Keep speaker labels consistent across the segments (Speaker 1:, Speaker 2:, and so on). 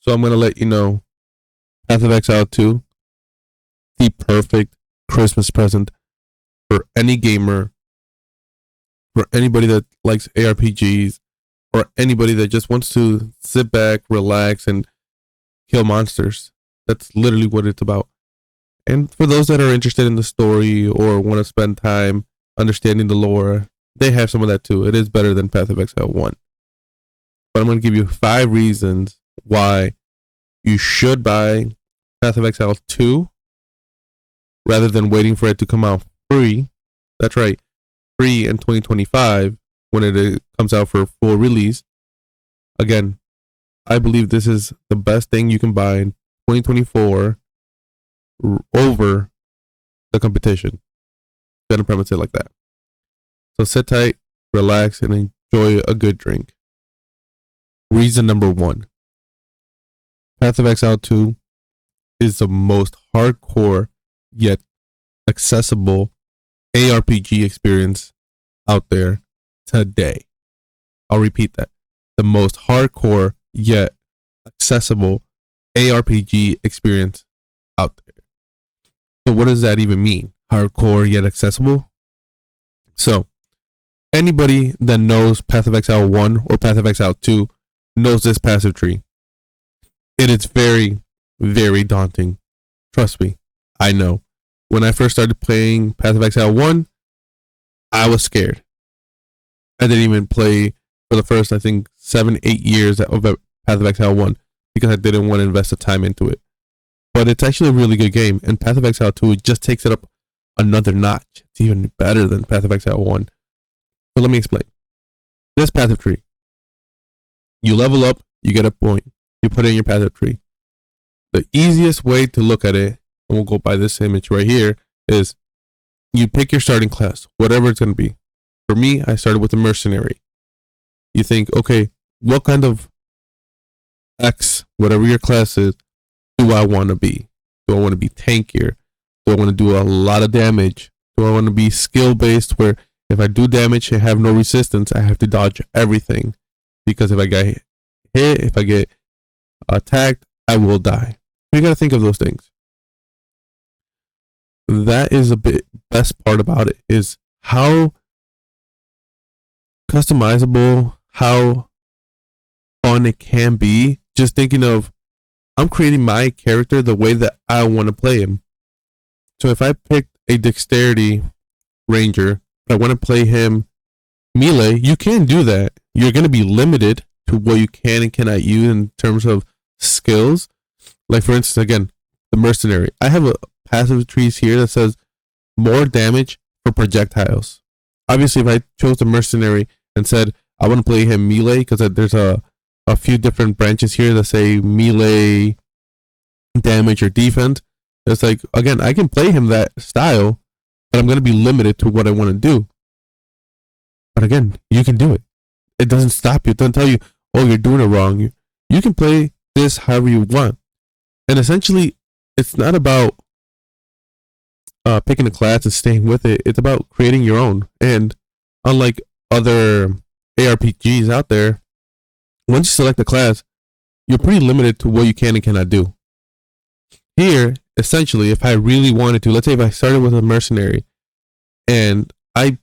Speaker 1: So I'm gonna let you know Path of Exile 2, the perfect Christmas present for any gamer, for anybody that likes ARPGs, or anybody that just wants to sit back, relax, and kill monsters. That's literally what it's about. And for those that are interested in the story or want to spend time understanding the lore, they have some of that too. It is better than Path of Exile 1. But I'm going to give you 5 reasons why you should buy Path of Exile 2 rather than waiting for it to come out free. That's right, free in 2025 when it comes out for full release. Again, I believe this is the best thing you can buy in 2024 over the competition. Gonna premise it like that. So sit tight, relax, and enjoy a good drink. Reason number 1. Path of Exile 2 is the most hardcore yet accessible ARPG experience out there today. I'll repeat that. The most hardcore yet accessible ARPG experience out there. So what does that even mean? Hardcore yet accessible? So anybody that knows Path of Exile 1 or Path of Exile 2 knows this passive tree. It is very, very daunting. Trust me, I know. When I first started playing Path of Exile 1, I was scared. I didn't even play for the first, I think, 7-8 years of Path of Exile 1 because I didn't want to invest the time into it. But it's actually a really good game, and Path of Exile 2 just takes it up another notch. It's even better than Path of Exile 1. So let me explain. This passive tree. You level up, you get a point. You put it in your passive tree. The easiest way to look at it, and we'll go by this image right here, is you pick your starting class, whatever it's going to be. For me, I started with a mercenary. You think, okay, what kind of X, whatever your class is, do I want to be? Do I want to be tankier? Do I want to do a lot of damage? Do I want to be skill based where if I do damage and have no resistance, I have to dodge everything? Because if I get hit, if I get attacked, I will die. You got to think of those things. That is a bit best part about it is how customizable, how fun it can be. Just thinking of, I'm creating my character the way that I want to play him. So if I picked a dexterity ranger, I want to play him melee, you can do that. You're going to be limited to what you can and cannot use in terms of skills. Like for instance, again, the mercenary. I have a passive trees here that says more damage for projectiles. Obviously, if I chose the mercenary and said I want to play him melee, because there's a few different branches here that say melee damage or defense. It's like, again, I can play him that style, but I'm going to be limited to what I want to do. But again, you can do it. It doesn't stop you. It doesn't tell you, oh, you're doing it wrong. You can play this however you want. And essentially, it's not about picking a class and staying with it. It's about creating your own. And unlike other ARPGs out there, once you select a class, you're pretty limited to what you can and cannot do. Here, essentially, if I really wanted to, let's say if I started with a mercenary and I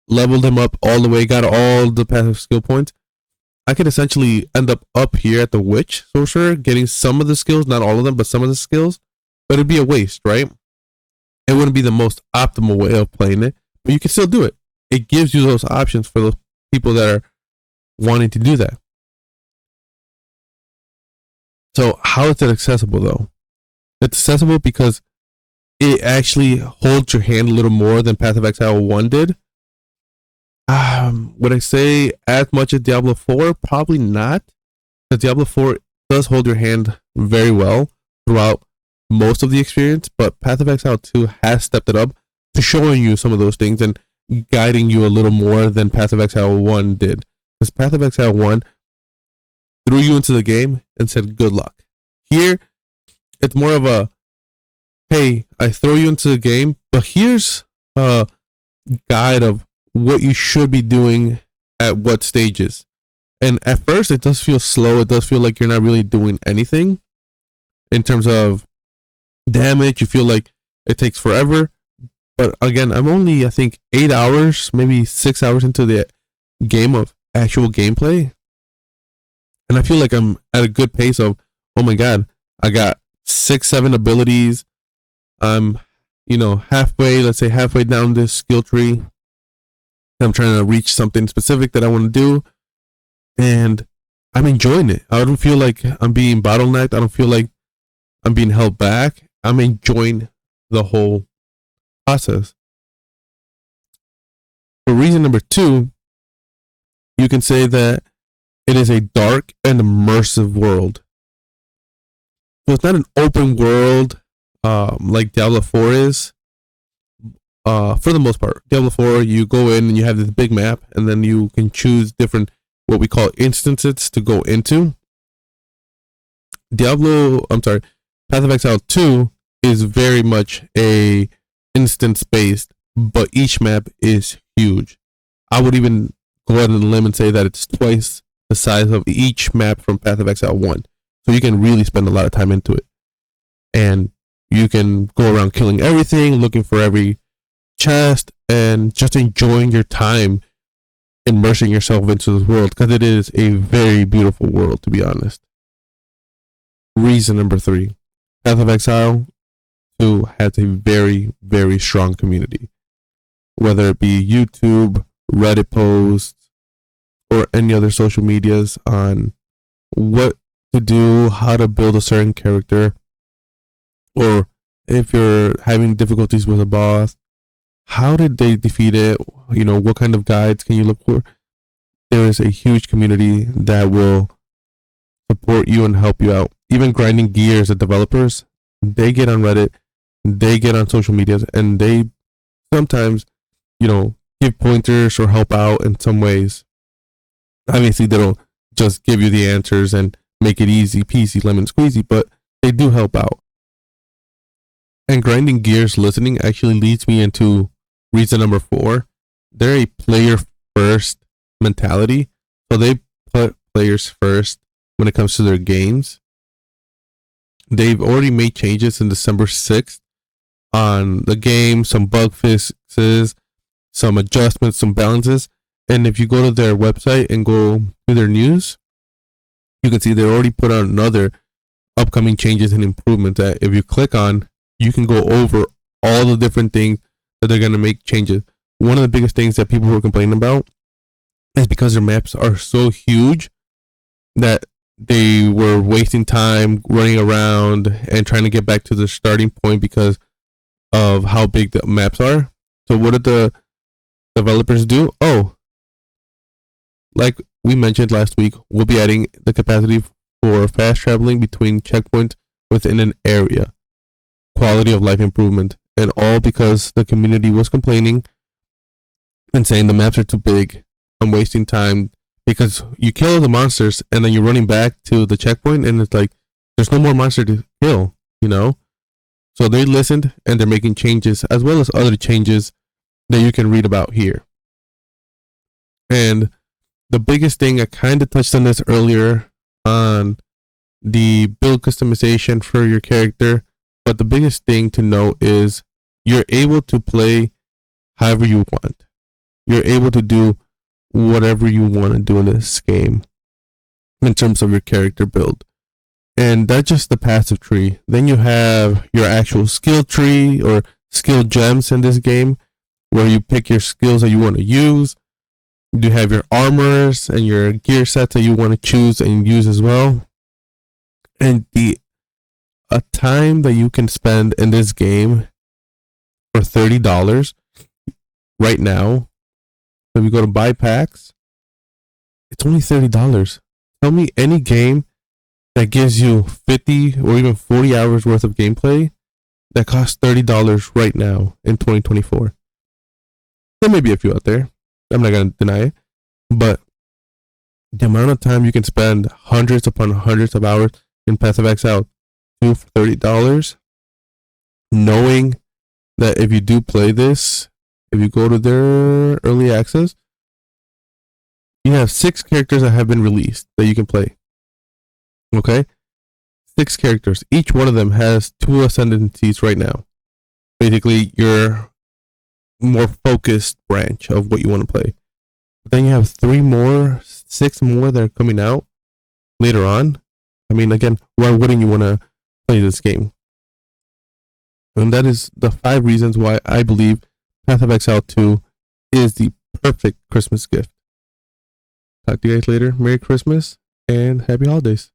Speaker 1: leveled him up all the way, got all the passive skill points, I could essentially end up here at the witch sorcerer, getting some of the skills, not all of them, but some of the skills. But it'd be a waste, right? It wouldn't be the most optimal way of playing it, but you can still do it. It gives you those options for the people that are wanting to do that. So how is it accessible though? It's accessible because it actually holds your hand a little more than Path of Exile 1 did. Would I say as much as Diablo 4? Probably not. Because Diablo 4 does hold your hand very well throughout most of the experience, but Path of Exile 2 has stepped it up to showing you some of those things and guiding you a little more than Path of Exile 1 did. Because Path of Exile 1 threw you into the game and said, good luck. Here, it's more of a, hey, I throw you into the game, but here's a guide of what you should be doing at what stages. And at first, it does feel slow. It does feel like you're not really doing anything in terms of damage. You feel like it takes forever. But again, I'm only, I think, 8 hours, maybe 6 hours into the game of actual gameplay. And I feel like I'm at a good pace of, oh my God, I got 6, 7 abilities. I'm, halfway, let's say halfway down this skill tree. I'm trying to reach something specific that I want to do. And I'm enjoying it. I don't feel like I'm being bottlenecked. I don't feel like I'm being held back. I'm enjoying the whole process. For reason number 2, you can say that it is a dark and immersive world. So it's not an open world like Diablo 4 is. For the most part, Diablo 4, you go in and you have this big map, and then you can choose different, what we call instances to go into. Path of Exile 2 is very much a instance based, but each map is huge. I would even go out on a limb and say that it's twice the size of each map from Path of Exile 1. So you can really spend a lot of time into it. And you can go around killing everything, looking for every chest, and just enjoying your time immersing yourself into this world, because it is a very beautiful world, to be honest. Reason number 3, Path of Exile 2 has a very, very strong community. Whether it be YouTube, Reddit posts, or any other social medias on what to do, how to build a certain character, or if you're having difficulties with a boss, how did they defeat it? What kind of guides can you look for? There is a huge community that will support you and help you out. Even grinding gears, the developers, they get on Reddit, they get on social medias, and they sometimes, give pointers or help out in some ways. Obviously, they don't just give you the answers and make it easy peasy lemon squeezy, but they do help out. And grinding gears listening actually leads me into reason number 4. They're a player first mentality. So they put players first when it comes to their games. They've already made changes in December 6th on the game, some bug fixes, some adjustments, some balances. And if you go to their website and go to their news, you can see they already put out another upcoming changes and improvements that if you click on, you can go over all the different things that they're going to make changes. One of the biggest things that people were complaining about is because their maps are so huge that they were wasting time running around and trying to get back to the starting point because of how big the maps are. So what did the developers do? Oh, like we mentioned last week, we'll be adding the capacity for fast traveling between checkpoints within an area. Quality of life improvement. And all because the community was complaining and saying the maps are too big. I'm wasting time because you kill the monsters and then you're running back to the checkpoint and it's like there's no more monster to kill, So they listened and they're making changes as well as other changes that you can read about here. And the biggest thing, I kind of touched on this earlier on the build customization for your character, but the biggest thing to know is you're able to play however you want. You're able to do whatever you want to do in this game in terms of your character build. And that's just the passive tree. Then you have your actual skill tree or skill gems in this game where you pick your skills that you want to use. You have your armors and your gear sets that you want to choose and use as well. And a time that you can spend in this game for $30 right now. If you go to buy packs, it's only $30. Tell me any game that gives you 50 or even 40 hours worth of gameplay that costs $30 right now in 2024. There may be a few out there. I'm not going to deny it. But the amount of time you can spend hundreds upon hundreds of hours in Path of Exile 2 for $30, knowing that if you do play this, if you go to their early access, You have 6 characters that have been released that you can play. Okay? 6 characters. Each one of them has 2 ascendancies right now. Basically, your more focused branch of what you want to play. But then you have 6 more that are coming out later on. I mean, again, why wouldn't you want to play this game? And that is the 5 reasons why I believe Path of Exile 2 is the perfect Christmas gift. Talk to you guys later. Merry Christmas and Happy Holidays.